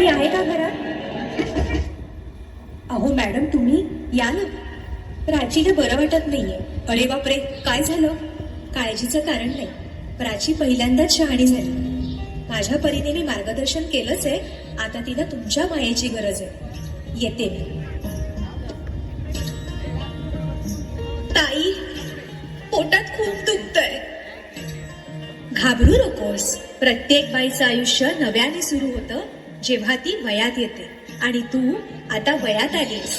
कोणी आहे का घरात? अहो मॅडम, तुम्ही या ना. प्राचीला बरं वाटत नाहीये. अरे बापरे, काय झालं? काळजीचं कारण नाही. प्राची पहिल्यांदाच शहाणी झाली. माझ्या परीने मी मार्गदर्शन केलंच आहे. आता तिला तुमच्या मायेची गरज आहे. येते मी. ताई, पोटात खूप दुखतंय. घाबरू नकोस. प्रत्येक बाईचं आयुष्य नव्याने सुरू होतं जेव्हा ती वयात येते. आणि तू आता वयात आलीस.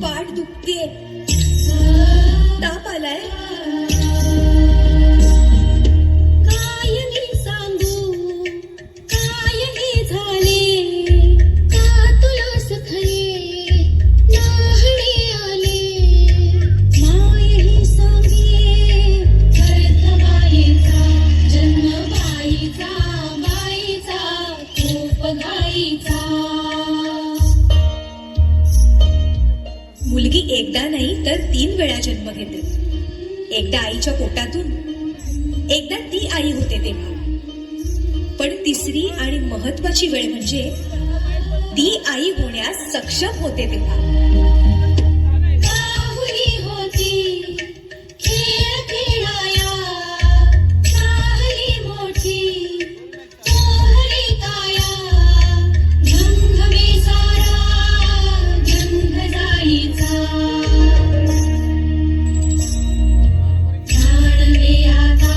पाठ दुखतेय, ताप आलाय. काय सांगू, काय झाले, का तुला सखये नाहणे आले. मायही सांगे अर्थ बाईचा, जन्म बाईचा, बाईचा खूप घाईचा. मुलगी एकदा नाही तर 3 वेळा जन्म घेते. एकदा आईच्या पोटातून, एकदा ती आई होते तेव्हा. पण तिसरी आणि महत्वाची वेळ म्हणजे ती आई होण्यास सक्षम होते तेव्हा. काहुली होती खेळ खेळाया, काहली मोठी कोहली काया. घमघमे सारा गंध जाईचा, जाणवे आता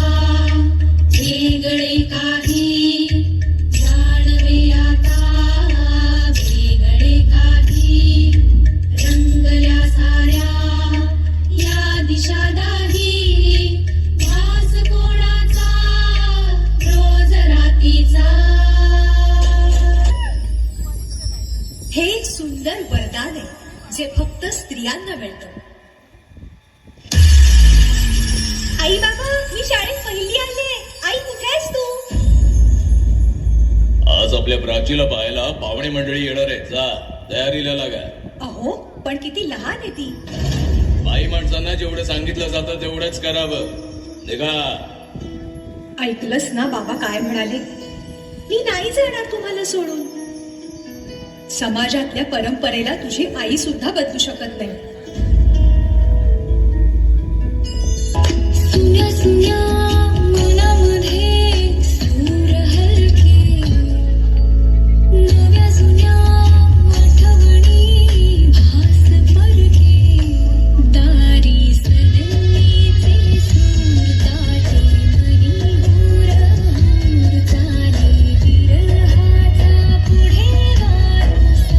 वेगळे काही, जाणवे आता वेगळे काही. रंगल्या साऱ्या या दिशा दाही, भास कोणाचा रोज रातीचा. हे एक सुंदर वरदान आहे जे फक्त स्त्रियांना मिळतं. आई बाबा, मी शाळेत पहिली आले. आई, कुठे आहेस तू? आज आपल्या प्राचीला पाहायला पाहुणे मंडळी येणार आहे. जा, तयारीला लागा. अहो, पण किती लहान आहे ती. बाई माणसांना जेवढं सांगितलं जातं तेवढंच करावं. निघा. ऐकलंस ना बाबा काय म्हणाले? मी नाही जाणार तुम्हाला सोडून. समाजातल्या परंपरेला तुझी आई सुद्धा बदलू शकत नाही. सुन्या सुन्या मनामध्ये सूर हलके, नव्या जुन्या आठवणी भास परके. दारी सनईचे सूर दाटे मनी हुर हुर. चाले विरहाचा पुढे वारसा,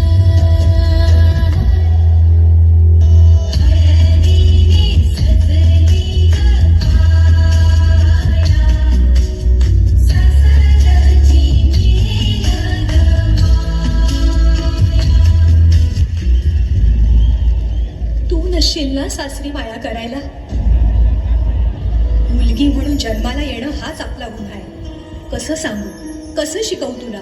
हळदीने सजली तू नसशील ना सासरी माया करायला. मुलगी म्हणून जन्माला येणं हाच आपला गुन्हा आहे. कसं सांगू, कसं शिकवू तुला?